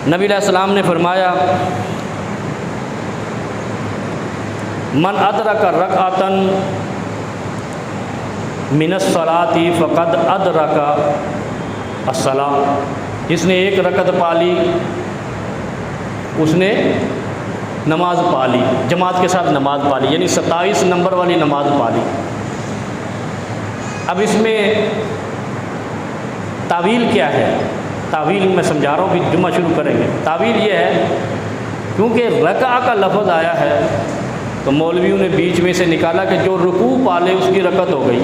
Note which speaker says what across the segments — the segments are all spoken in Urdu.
Speaker 1: نبی علیہ السلام نے فرمایا من ادرک رکعۃ من الصلاۃ فقد ادرک الصلاۃ، جس نے ایک رکعت پا لی اس نے نماز پا لی، جماعت کے ساتھ نماز پا لی، یعنی 27 نمبر والی نماز پا لی۔ اب اس میں تعویل کیا ہے؟ تعویل میں سمجھا رہا ہوں، بھی جمعہ شروع کریں گے۔ تعویل یہ ہے کیونکہ رکعہ کا لفظ آیا ہے تو مولویوں نے بیچ میں سے نکالا کہ جو رکوع پا لے اس کی رکعت ہو گئی۔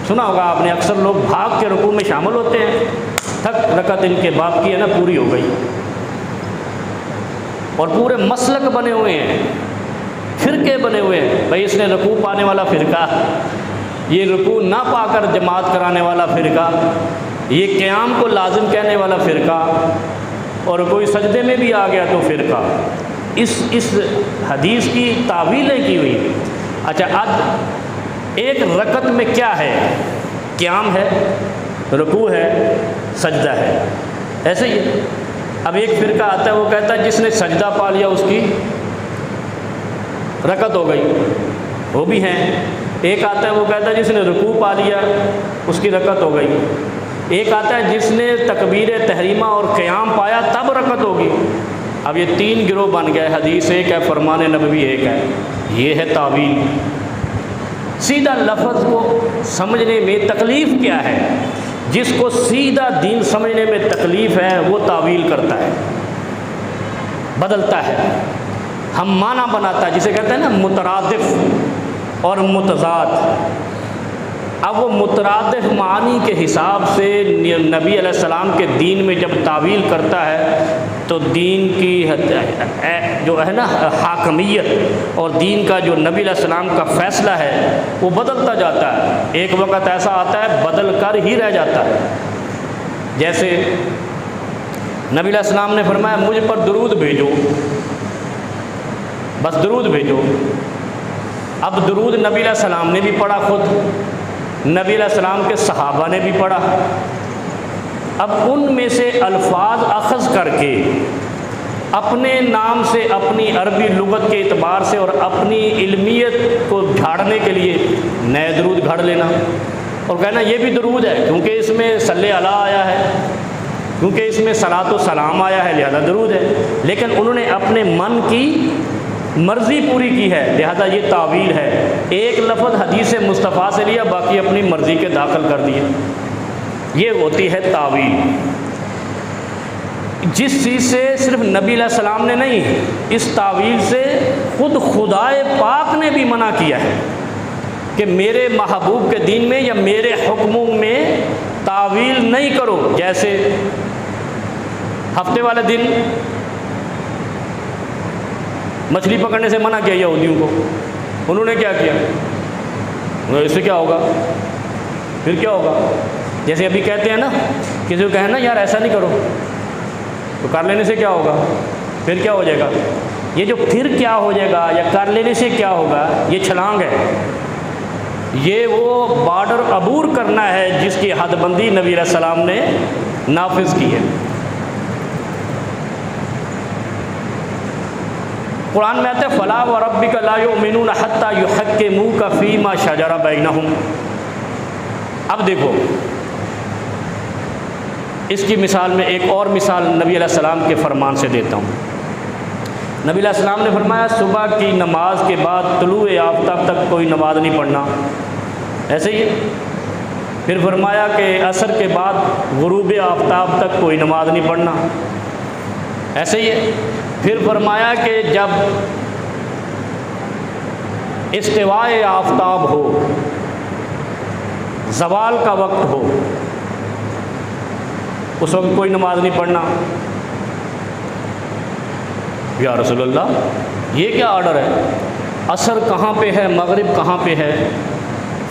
Speaker 1: سنا ہوگا آپ نے، اکثر لوگ بھاگ کے رکوع میں شامل ہوتے ہیں، تھک رکعت ان کے باپ کی ہے نا پوری ہو گئی، اور پورے مسلک بنے ہوئے ہیں، فرقے بنے ہوئے ہیں، بھائی اس نے رکوع پانے والا فرقہ، یہ رکوع نہ پا کر جماعت کرانے والا فرقہ، یہ قیام کو لازم کہنے والا فرقہ، اور کوئی سجدے میں بھی آ گیا تو فرقہ۔ اس حدیث کی تعویلیں کی ہوئی۔ اچھا، اب ایک رکعت میں کیا ہے؟ قیام ہے، رکوع ہے، سجدہ ہے، ایسے ہی ہے۔ اب ایک فرقہ آتا ہے وہ کہتا ہے جس نے سجدہ پا لیا اس کی رکعت ہو گئی، وہ بھی ہیں۔ ایک آتا ہے وہ کہتا ہے جس نے رکوع پا لیا اس کی رکعت ہو گئی۔ ایک آتا ہے جس نے تکبیر تحریمہ اور قیام پایا تب رکعت ہوگی۔ اب یہ تین گروہ بن گئے، حدیث ایک ہے، فرمان نبوی ایک ہے۔ یہ ہے تعویل۔ سیدھا لفظ کو سمجھنے میں تکلیف کیا ہے؟ جس کو سیدھا دین سمجھنے میں تکلیف ہے وہ تعویل کرتا ہے، بدلتا ہے، ہم معنی بناتا ہے، جسے کہتے ہیں نا مترادف اور متضاد۔ اب وہ مترادف معنی کے حساب سے نبی علیہ السلام کے دین میں جب تعویل کرتا ہے تو دین کی جو ہے نا حاکمیت اور دین کا جو نبی علیہ السلام کا فیصلہ ہے وہ بدلتا جاتا ہے۔ ایک وقت ایسا آتا ہے بدل کر ہی رہ جاتا ہے۔ جیسے نبی علیہ السلام نے فرمایا مجھ پر درود بھیجو، بس درود بھیجو۔ اب درود نبی علیہ السلام نے بھی پڑھا، خود نبی علیہ السلام کے صحابہ نے بھی پڑھا۔ اب ان میں سے الفاظ اخذ کر کے اپنے نام سے، اپنی عربی لغت کے اعتبار سے اور اپنی علمیت کو جھاڑنے کے لیے نئے درود گھڑ لینا اور کہنا یہ بھی درود ہے کیونکہ اس میں صلی علی آیا ہے، کیونکہ اس میں صلاۃ و سلام آیا ہے لہذا درود ہے۔ لیکن انہوں نے اپنے من کی مرضی پوری کی ہے لہذا یہ تعویل ہے۔ ایک لفظ حدیث مصطفیٰ سے لیا، باقی اپنی مرضی کے داخل کر دیے، یہ ہوتی ہے تعویل۔ جس چیز سے صرف نبی علیہ السلام نے نہیں، اس تعویل سے خود خدائے پاک نے بھی منع کیا ہے کہ میرے محبوب کے دین میں یا میرے حکموں میں تعویل نہیں کرو۔ جیسے ہفتے والے دن مچھلی پکڑنے سے منع کیا یہودیوں کو، انہوں نے کیا کیا؟ اس سے کیا ہوگا؟ پھر کیا ہوگا؟ جیسے ابھی کہتے ہیں نا، کسی کو کہیں نا یار ایسا نہیں کرو تو کر لینے سے کیا ہوگا؟ پھر کیا ہو جائے گا؟ یہ جو پھر کیا ہو جائے گا یا کر لینے سے کیا ہوگا، یہ چھلانگ ہے، یہ وہ بارڈر عبور کرنا ہے جس کی حد بندی نبی علیہ السلام نے نافذ کی ہے۔ قرآن میں آتا ہے فَلَا وَرَبِّكَ لَا يُؤْمِنُونَ حَتَّى يُحَكِّمُوكَ فِي مَا شَجَرَ بَيْنَهُمْ۔ اب دیکھو اس کی مثال میں ایک اور مثال نبی علیہ السلام کے فرمان سے دیتا ہوں۔ نبی علیہ السلام نے فرمایا صبح کی نماز کے بعد طلوع آفتاب تک کوئی نماز نہیں پڑھنا، ایسے ہی۔ پھر فرمایا کہ عصر کے بعد غروب آفتاب تک کوئی نماز نہیں پڑھنا، ایسے ہی۔ پھر فرمایا کہ جب استواء آفتاب ہو، زوال کا وقت ہو، اس وقت کوئی نماز نہیں پڑھنا۔ یا رسول اللہ یہ کیا آرڈر ہے؟ عصر کہاں پہ ہے، مغرب کہاں پہ ہے؟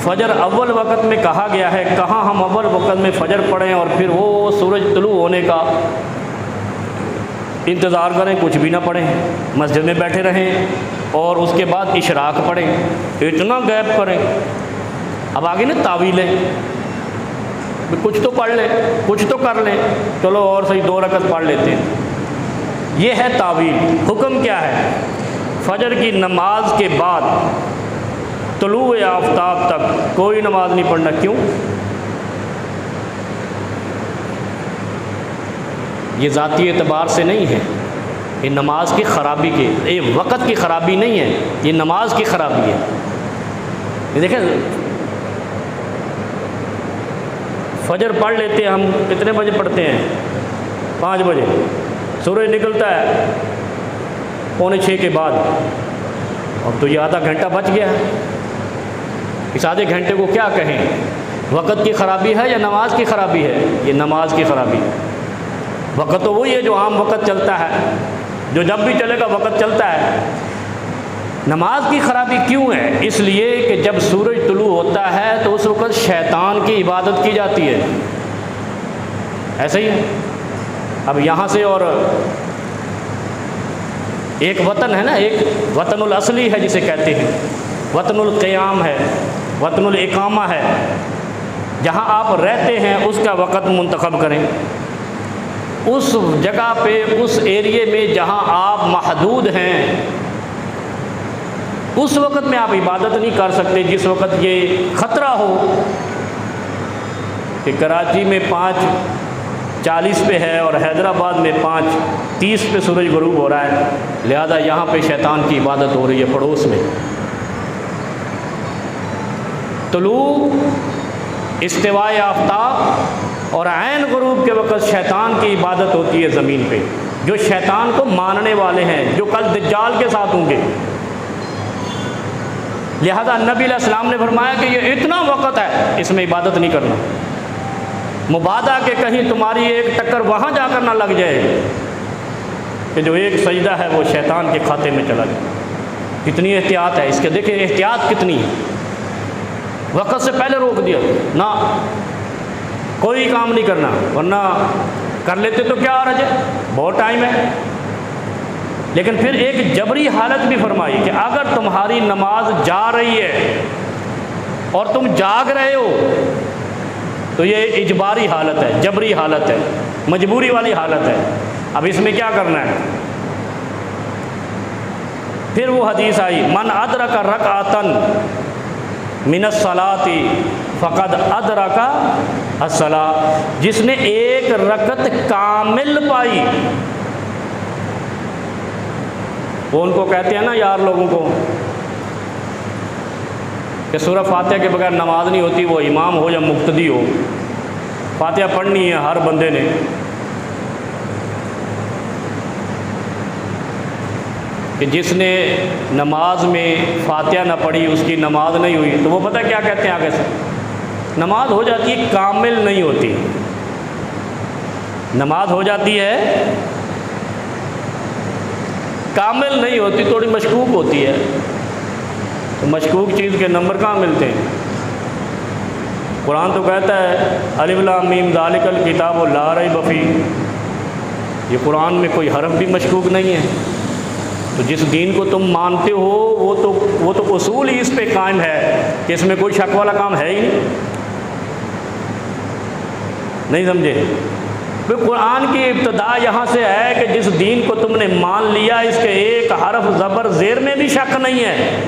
Speaker 1: فجر اول وقت میں کہا گیا ہے، کہاں ہم اول وقت میں فجر پڑھیں اور پھر وہ سورج طلوع ہونے کا انتظار کریں، کچھ بھی نہ پڑھیں، مسجد میں بیٹھے رہیں اور اس کے بعد اشراق پڑھیں، اتنا گیپ کریں۔ اب آگے نا تعویلیں، کچھ تو پڑھ لیں، کچھ تو کر لیں، چلو اور صحیح 2 رکعت پڑھ لیتے ہیں۔ یہ ہے تعویل۔ حکم کیا ہے؟ فجر کی نماز کے بعد طلوع آفتاب تک کوئی نماز نہیں پڑھنا۔ کیوں؟ یہ ذاتی اعتبار سے نہیں ہے، یہ نماز کی خرابی کے، یہ وقت کی خرابی نہیں ہے، یہ نماز کی خرابی ہے۔ یہ دیکھیں فجر پڑھ لیتے ہیں ہم، کتنے بجے پڑھتے ہیں؟ 5 بجے۔ سورج نکلتا ہے 5:45 کے بعد، اب تو یہ آدھا گھنٹہ بچ گیا ہے۔ اس آدھے گھنٹے کو کیا کہیں؟ وقت کی خرابی ہے یا نماز کی خرابی ہے؟ یہ نماز کی خرابی۔ وقت تو وہی ہے جو عام وقت چلتا ہے، جو جب بھی چلے گا وقت چلتا ہے۔ نماز کی خرابی کیوں ہے؟ اس لیے کہ جب سورج طلوع ہوتا ہے تو اس وقت شیطان کی عبادت کی جاتی ہے، ایسے ہی ہے۔ اب یہاں سے اور ایک وطن ہے نا، ایک وطن الاصلی ہے جسے کہتے ہیں، وطن القیام ہے، وطن الاقامہ ہے، جہاں آپ رہتے ہیں اس کا وقت منتخب کریں۔ اس جگہ پہ، اس ایریے میں جہاں آپ محدود ہیں، اس وقت میں آپ عبادت نہیں کر سکتے جس وقت یہ خطرہ ہو کہ کراچی میں 5:40 پہ ہے اور حیدرآباد میں 5:30 پہ سورج غروب ہو رہا ہے، لہذا یہاں پہ شیطان کی عبادت ہو رہی ہے پڑوس میں۔ طلوع، استواء آفتاب اور عین غروب کے وقت شیطان کی عبادت ہوتی ہے زمین پہ، جو شیطان کو ماننے والے ہیں، جو کل دجال کے ساتھ ہوں گے۔ لہذا نبی علیہ السلام نے فرمایا کہ یہ اتنا وقت ہے، اس میں عبادت نہیں کرنا، مبادا کہ کہیں تمہاری ایک ٹکر وہاں جا کر نہ لگ جائے کہ جو ایک سجدہ ہے وہ شیطان کے کھاتے میں چلا جائے۔ کتنی احتیاط ہے اس کے، دیکھیں احتیاط کتنی ہے۔ وقت سے پہلے روک دیا، نہ کوئی کام نہیں کرنا، ورنہ کر لیتے تو کیا حرج ہے، بہت ٹائم ہے۔ لیکن پھر ایک جبری حالت بھی فرمائی کہ اگر تمہاری نماز جا رہی ہے اور تم جاگ رہے ہو تو یہ اجباری حالت ہے، جبری حالت ہے، مجبوری والی حالت ہے۔ اب اس میں کیا کرنا ہے؟ پھر وہ حدیث آئی، من ادرک رکعۃ من الصلاۃ فقد ادرک الصلاۃ، جس نے ایک رکعت کامل پائی، وہ ان کو کہتے ہیں نا یار لوگوں کو کہ سورہ فاتحہ کے بغیر نماز نہیں ہوتی، وہ امام ہو یا مقتدی ہو، فاتحہ پڑھنی ہے ہر بندے نے۔ کہ جس نے نماز میں فاتحہ نہ پڑھی اس کی نماز نہیں ہوئی، تو وہ پتہ کیا کہتے ہیں آگے سے؟ نماز ہو جاتی ہے، کامل نہیں ہوتی۔ نماز ہو جاتی ہے، کامل نہیں ہوتی، تھوڑی مشکوک ہوتی ہے۔ تو مشکوک چیز کے نمبر کہاں ملتے ہیں؟ قرآن تو کہتا ہے الف لام میم ذالک الکتاب لا ریب فیہ، یہ قرآن میں کوئی حرف بھی مشکوک نہیں ہے۔ تو جس دین کو تم مانتے ہو وہ تو اصول ہی اس پہ قائم ہے کہ اس میں کوئی شک والا کام ہے ہی نہیں سمجھے؟ پھر قرآن کی ابتدا یہاں سے ہے کہ جس دین کو تم نے مان لیا اس کے ایک حرف زبر زیر میں بھی شک نہیں ہے،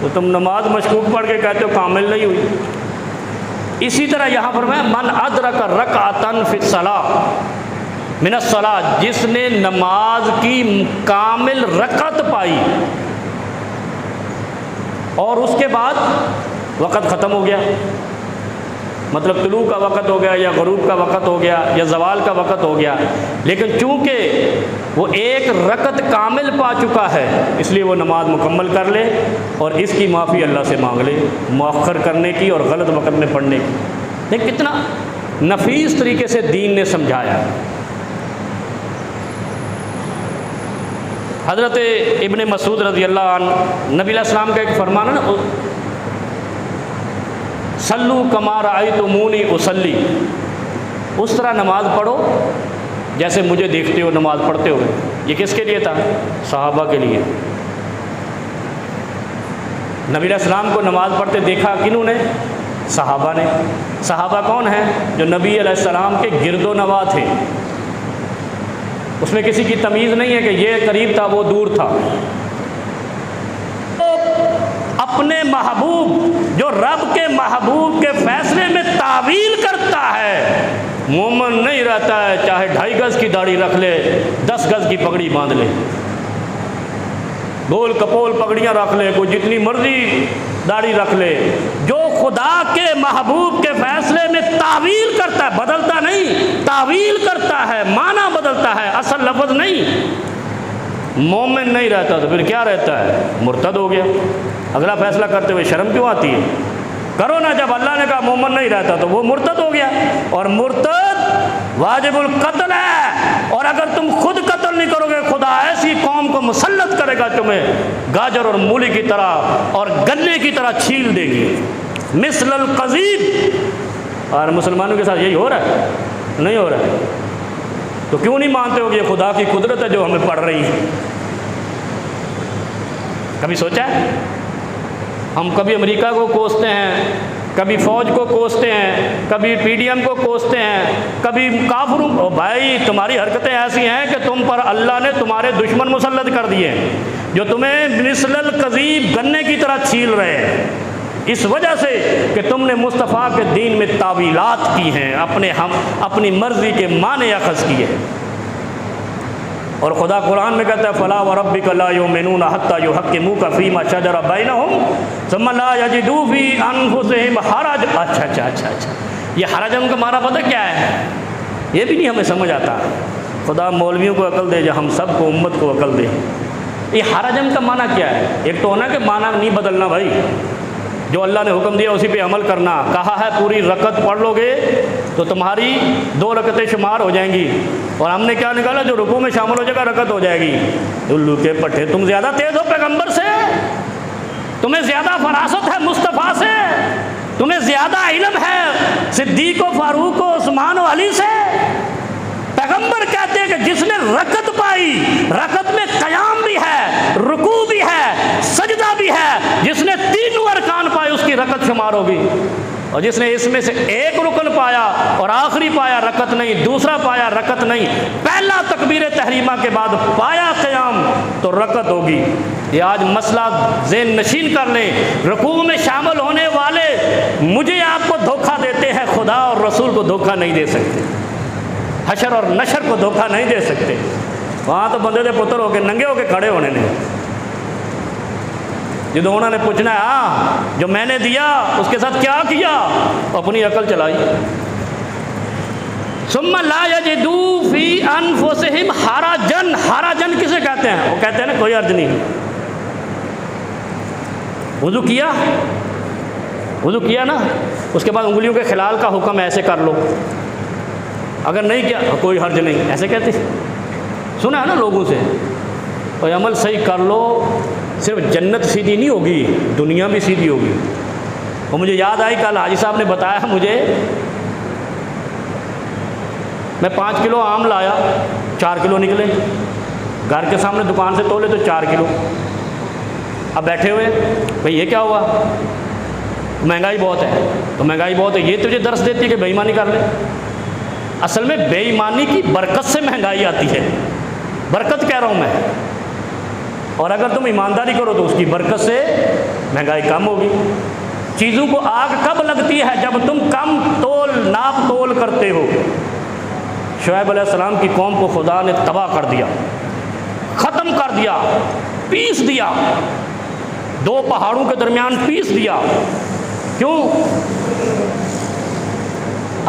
Speaker 1: تو تم نماز مشکوک پڑھ کے کہتے ہو کامل نہیں ہوئی۔ اسی طرح یہاں فرمایا من ادرک رکعۃ فی الصلاۃ من الصلاۃ، جس نے نماز کی کامل رکعت پائی اور اس کے بعد وقت ختم ہو گیا، مطلب طلوع کا وقت ہو گیا یا غروب کا وقت ہو گیا یا زوال کا وقت ہو گیا، لیکن چونکہ وہ ایک رکعت کامل پا چکا ہے اس لیے وہ نماز مکمل کر لے اور اس کی معافی اللہ سے مانگ لے، مؤخر کرنے کی اور غلط وقت میں پڑھنے کی۔ دیکھ کتنا نفیس طریقے سے دین نے سمجھایا۔ حضرت ابن مسعود رضی اللہ عنہ، نبی علیہ السلام کا ایک فرمان ہے نا، صلو کما رأیتمونی اصلی، اس طرح نماز پڑھو جیسے مجھے دیکھتے ہو نماز پڑھتے ہوئے۔ یہ کس کے لیے تھا؟ صحابہ کے لیے۔ نبی علیہ السلام کو نماز پڑھتے دیکھا کنہوں نے؟ صحابہ نے۔ صحابہ کون ہیں؟ جو نبی علیہ السلام کے گرد و نواح تھے، اس میں کسی کی تمیز نہیں ہے کہ یہ قریب تھا وہ دور تھا۔ اپنے محبوب، جو رب کے محبوب کے فیصلے میں تعویل کرتا ہے، مومن نہیں رہتا ہے چاہے 2.5 گز کی داڑھی رکھ لے، 10 گز کی پگڑی باندھ لے، گول کپول پگڑیاں رکھ لے، کوئی جتنی مرضی داڑھی رکھ لے۔ جو خدا کے محبوب کے فیصلے میں تعویل کرتا ہے، بدلتا نہیں، تعویل کرتا ہے، معنی بدلتا ہے، اصل لفظ نہیں، مومن نہیں رہتا تو پھر کیا رہتا ہے؟ مرتد ہو گیا۔ اگلا فیصلہ کرتے ہوئے شرم کیوں آتی ہے؟ کرو نا، جب اللہ نے کہا مومن نہیں رہتا تو وہ مرتد ہو گیا، اور مرتد واجب القتل ہے، اور اگر تم خود قتل نہیں کرو گے خدا ایسی قوم کو مسلط کرے گا تمہیں گاجر اور مولی کی طرح اور گنے کی طرح چھیل دے گی، مثل القذیب۔ اور مسلمانوں کے ساتھ یہی ہو رہا ہے؟ نہیں ہو رہا ہے تو کیوں نہیں مانتے ہو کہ یہ خدا کی قدرت ہے جو ہمیں پڑھ رہی ہے؟ کبھی سوچا ہے؟ ہم کبھی امریکہ کو کوستے ہیں، کبھی فوج کو کوستے ہیں، کبھی پی ڈی ایم کو کوستے ہیں، کبھی کافروں۔ بھائی تمہاری حرکتیں ایسی ہیں کہ تم پر اللہ نے تمہارے دشمن مسلط کر دیے جو تمہیں مثل القذیب گنے کی طرح چھیل رہے ہیں، اس وجہ سے کہ تم نے مصطفیٰ کے دین میں تعویلات کی ہیں، اپنی مرضی کے معنی اخذ کیے۔ اور خدا قرآن میں کہتا ہے فَلَا وَرَبِّكَ لَا يُؤْمِنُونَ حَتَّى يُحَكِّمُوكَ فِي مَا شَجَرَ بَيْنَهُمْ ثُمَّ لَا يَجِدُوا فِي أَنفُسِهِمْ حَرَجًا۔ اچھا، یہ حرجن کا معنی پتہ کیا ہے؟ یہ بھی نہیں ہمیں سمجھ آتا۔ خدا مولویوں کو عقل دے یا ہم سب کو امت کو عقل دے۔ یہ حرجن کا معنی کیا ہے؟ ایک تو ہونا کہ معنی نہیں بدلنا بھائی، جو اللہ نے حکم دیا اسی پہ عمل کرنا۔ کہا ہے پوری رکعت پڑھ لو گے تو تمہاری 2 رکعتیں شمار ہو جائیں گی، اور ہم نے کیا نکالا؟ جو رکوع میں شامل ہو جائے گا رکعت ہو جائے گی۔ الو کے پٹھے، تم زیادہ تیز ہو پیغمبر سے، تمہیں زیادہ فراست ہے مصطفیٰ سے، تمہیں زیادہ علم ہے صدیق و فاروق و عثمان و علی سے۔ پیغمبر کہتے ہیں کہ جس نے رکعت پائی، رکعت میں قیام بھی ہے، رکوع بھی ہے، سجدہ بھی ہے، جس نے 3 ارکان پائے اس کی رکعت شمار ہوگی، اور جس نے اس میں سے ایک رکن پایا اور آخری پایا رکعت نہیں، دوسرا پایا رکعت نہیں، پہلا تکبیر تحریمہ کے بعد پایا قیام تو رکعت ہوگی۔ یہ آج مسئلہ ذہن نشین کر لیں، رکوع میں شامل ہونے والے مجھے آپ کو دھوکہ دیتے ہیں، خدا اور رسول کو دھوکہ نہیں دے سکتے، حشر اور نشر کو دھوکہ نہیں دے سکتے۔ وہاں تو بندے دے پتر ہو کے ننگے ہو کے کھڑے ہونے نے، جدو انہوں نے پوچھنا ہے ہاں جو میں نے دیا اس کے ساتھ کیا کیا، اپنی عقل چلائی۔ ثم لا یجدوا فی انفسہم حرجن، حرجن کسے کہتے ہیں؟ وہ کہتے ہیں نا کوئی حرج نہیں۔ وضو کیا نا، اس کے بعد انگلیوں کے خلال کا حکم ایسے کر لو، اگر نہیں کیا کوئی حرج نہیں، ایسے کہتے سنا ہے نا لوگوں سے۔ اور عمل صحیح کر لو، صرف جنت سیدھی نہیں ہوگی دنیا بھی سیدھی ہوگی۔ اور مجھے یاد آئی کل حاجی صاحب نے بتایا مجھے، میں 5 کلو آم لایا، 4 کلو نکلے، گھر کے سامنے دکان سے تولے تو 4 کلو۔ اب بیٹھے ہوئے بھئی یہ کیا ہوا؟ مہنگائی بہت ہے، تو مہنگائی بہت ہے یہ تجھے درس دیتی ہے کہ بے ایمانی کر لے؟ اصل میں بے ایمانی کی برکت سے مہنگائی آتی ہے، برکت کہہ رہا ہوں میں، اور اگر تم ایمانداری کرو تو اس کی برکت سے مہنگائی کم ہوگی۔ چیزوں کو آگ کب لگتی ہے؟ جب تم کم تول ناپ تول کرتے ہو۔ شعیب علیہ السلام کی قوم کو خدا نے تباہ کر دیا، ختم کر دیا، پیس دیا، 2 پہاڑوں کے درمیان پیس دیا۔ کیوں؟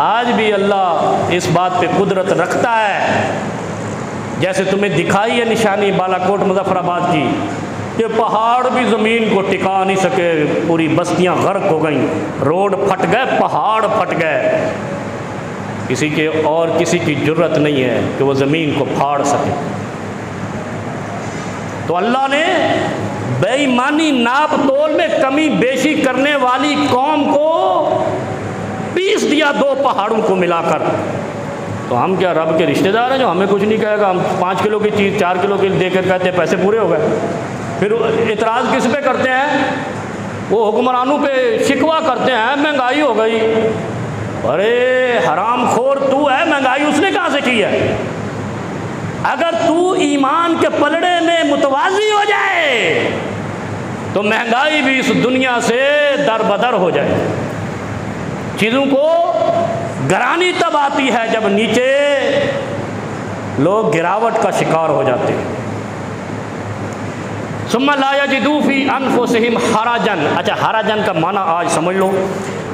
Speaker 1: آج بھی اللہ اس بات پہ قدرت رکھتا ہے، جیسے تمہیں دکھائی ہے نشانی بالا کوٹ مظفر آباد کی، یہ پہاڑ بھی زمین کو ٹکا نہیں سکے، پوری بستیاں غرق ہو گئیں، روڈ پھٹ گئے، پہاڑ پھٹ گئے، کسی کی جرت نہیں ہے کہ وہ زمین کو پھاڑ سکے۔ تو اللہ نے بے ایمانی ناپ تول میں کمی بیشی کرنے والی قوم کو پیس دیا 2 پہاڑوں کو ملا کر۔ تو ہم کیا رب کے رشتہ دار ہیں جو ہمیں کچھ نہیں کہے گا؟ ہم 5 کلو کی چیز 4 کلو کی دے کر کہتے ہیں پیسے پورے ہو گئے۔ پھر اعتراض کس پہ کرتے ہیں؟ وہ حکمرانوں پہ شکوہ کرتے ہیں مہنگائی ہو گئی. ارے حرام خور تو ہے، مہنگائی اس نے کہاں سے کی ہے؟ اگر تو ایمان کے پلڑے میں متوازی ہو جائے تو مہنگائی بھی اس دنیا سے در بدر ہو جائے. چیزوں کو گرانی تب آتی ہے جب نیچے لوگ گراوٹ کا شکار ہو جاتے ہیں. ثم لا یجدوا فی انفسہم حرجا. اچھا، حرجن کا معنی آج سمجھ لو.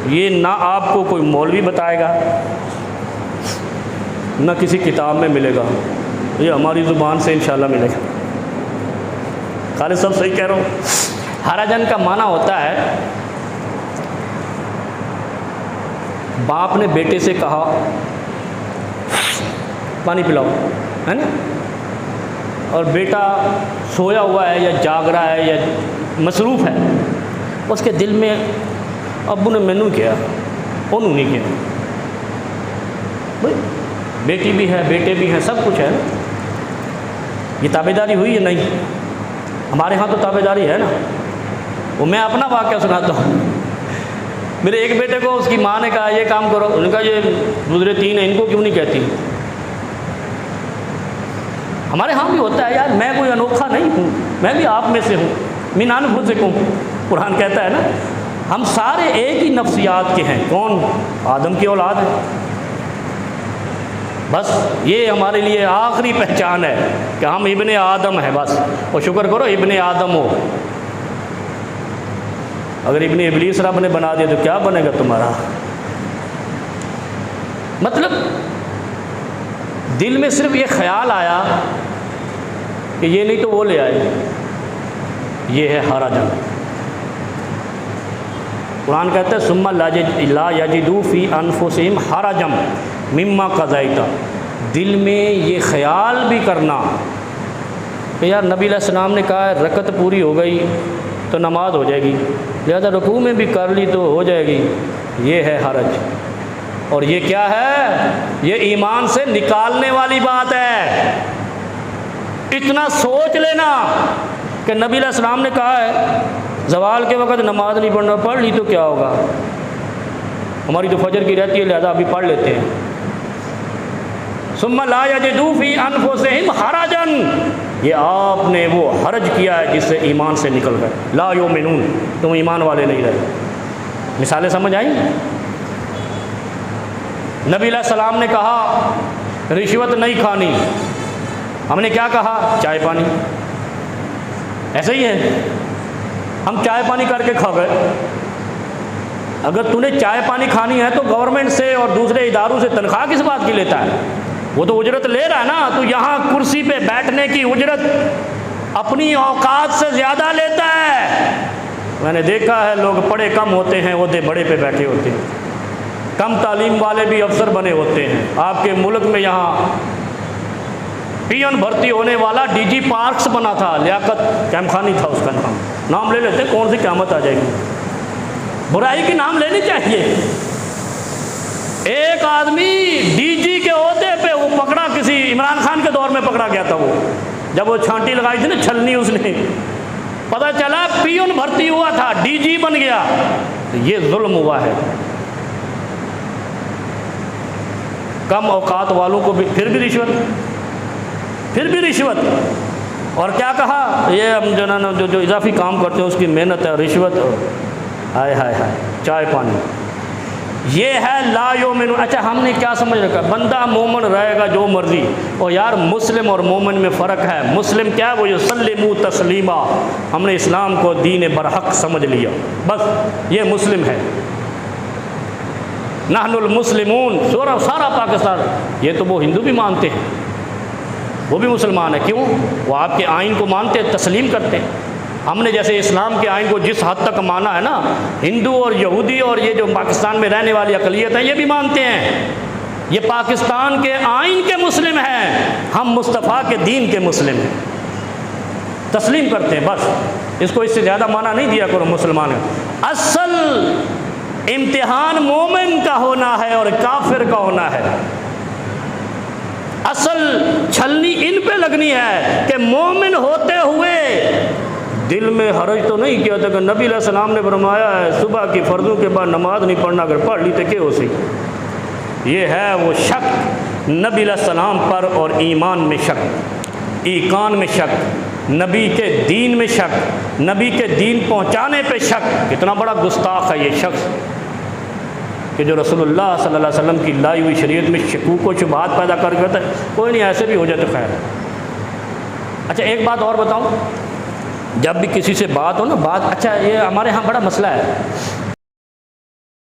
Speaker 1: یہ نہ آپ کو کوئی مولوی بتائے گا، نہ کسی کتاب میں ملے گا، یہ ہماری زبان سے انشاءاللہ ملے گا. خالد صاحب صحیح کہہ رہا ہوں. حرجن کا معنی ہوتا ہے باپ نے بیٹے سے کہا پانی پلاؤ، ہے نا، اور بیٹا سویا ہوا ہے یا جاگ رہا ہے یا مصروف ہے، اس کے دل میں ابو نے مینوں کیا، انہوں نہیں کیا. بھائی بیٹی بھی ہے، بیٹے بھی ہیں، سب کچھ ہے. یہ تابع داری ہوئی ہے؟ نہیں. ہمارے ہاں تو تابع داری ہے نا. وہ میں اپنا واقعہ سناتا ہوں. میرے ایک بیٹے کو اس کی ماں نے کہا یہ کام کرو، انہوں نے کہا یہ دوسرے 3 ہیں، ان کو کیوں نہیں کہتی؟ ہمارے ہاں بھی ہوتا ہے یار، میں کوئی انوکھا نہیں ہوں، میں بھی آپ میں سے ہوں. من انفسکم، قرآن کہتا ہے نا، ہم سارے ایک ہی نفسیات کے ہیں. کون؟ آدم کی اولاد ہے. بس یہ ہمارے لیے آخری پہچان ہے کہ ہم ابن آدم ہیں. بس اور شکر کرو ابن آدم ہو. اگر ابن ابلیس رب نے بنا دیا تو کیا بنے گا تمہارا؟ مطلب دل میں صرف یہ خیال آیا کہ یہ نہیں تو وہ لے آئے. یہ ہے حرجن. قرآن کہتا ہے ثم لا یجدوا فی انفسہم حرجا مما قضیت. دل میں یہ خیال بھی کرنا کہ یار نبی علیہ السلام نے کہا ہے رکعت پوری ہو گئی تو نماز ہو جائے گی، لہذا رکوع میں بھی کر لی تو ہو جائے گی. یہ ہے حرج. اور یہ کیا ہے؟ یہ ایمان سے نکالنے والی بات ہے. اتنا سوچ لینا کہ نبی علیہ السلام نے کہا ہے زوال کے وقت نماز نہیں پڑھنا، پڑھ لی تو کیا ہوگا؟ ہماری تو فجر کی رہتی ہے لہذا ابھی پڑھ لیتے ہیں. ثم لا یجدوا فی انفسہم حرجا. یہ آپ نے وہ حرج کیا ہے جس سے ایمان سے نکل گئے. لا یؤمنون، تم ایمان والے نہیں رہے. مثالیں سمجھ آئیں؟ نبی علیہ السلام نے کہا رشوت نہیں کھانی، ہم نے کیا کہا؟ چائے پانی. ایسے ہی ہے، ہم چائے پانی کر کے کھا گئے. اگر تو نے چائے پانی کھانی ہے تو گورنمنٹ سے اور دوسرے اداروں سے تنخواہ کس بات کی لیتا ہے؟ وہ تو اجرت لے رہا ہے نا. تو یہاں کرسی پہ بیٹھنے کی اجرت اپنی اوقات سے زیادہ لیتا ہے. میں نے دیکھا ہے لوگ پڑھے کم ہوتے ہیں، عہدے بڑے پہ بیٹھے ہوتے ہیں. کم تعلیم والے بھی افسر بنے ہوتے ہیں. آپ کے ملک میں یہاں پیون بھرتی ہونے والا ڈی جی پارکس بنا تھا، لیاقت کیمخانی تھا اس کا نام. نام لے لیتے، کون سی قیامت آ جائے گی؟ برائی کی نام لینی چاہیے. ایک آدمی ڈی جی کے عہدے پہ وہ پکڑا، کسی عمران خان کے دور میں پکڑا گیا تھا. وہ جب وہ چھانٹی لگائی تھی نا، چھلنی، اس نے پتہ چلا پیون بھرتی ہوا تھا، ڈی جی بن گیا. یہ ظلم ہوا ہے. کم اوقات والوں کو بھی پھر بھی رشوت. اور کیا کہا؟ یہ ہم جو اضافی کام کرتے ہیں اس کی محنت ہے، رشوت. ہائے ہائے ہائے، چائے پانی. یہ ہے لا یؤمن. اچھا ہم نے کیا سمجھ رکھا؟ بندہ مومن رہے گا جو مرضی. اور یار مسلم اور مومن میں فرق ہے. مسلم کیا ہے؟ وہ یسلموا تسلیما. ہم نے اسلام کو دین برحق سمجھ لیا، بس یہ مسلم ہے. نحن المسلمون، سارا پاکستان. یہ تو وہ ہندو بھی مانتے ہیں، وہ بھی مسلمان ہیں. کیوں؟ وہ آپ کے آئین کو مانتے ہیں، تسلیم کرتے ہیں. ہم نے جیسے اسلام کے آئین کو جس حد تک مانا ہے نا، ہندو اور یہودی اور یہ جو پاکستان میں رہنے والی اقلیت ہے یہ بھی مانتے ہیں. یہ پاکستان کے آئین کے مسلم ہیں، ہم مصطفیٰ کے دین کے مسلم ہیں. تسلیم کرتے ہیں بس. اس کو اس سے زیادہ مانا نہیں دیا کرو مسلمان ہے. اصل امتحان مومن کا ہونا ہے اور کافر کا ہونا ہے. اصل چھلنی ان پہ لگنی ہے کہ مومن ہوتے ہوئے دل میں حرج تو نہیں کیا تھا کہ نبی علیہ السلام نے فرمایا ہے صبح کی فرضوں کے بعد نماز نہیں پڑھنا، اگر پڑھ لی تو کیا ہو سی؟ یہ ہے وہ شک نبی علیہ السلام پر، اور ایمان میں شک، ایقان میں شک، نبی کے دین میں شک، نبی کے دین پہنچانے پہ شک۔ کتنا بڑا گستاخ ہے یہ شخص کہ جو رسول اللہ صلی اللہ علیہ وسلم کی لائی ہوئی شریعت میں شکوک و شبہات پیدا کر کہتا ہے کوئی نہیں ایسے بھی ہو جائے تو خیر۔ اچھا ایک بات اور بتاؤں، جب بھی کسی سے بات ہو نا، اچھا یہ ہمارے ہاں بڑا مسئلہ ہے،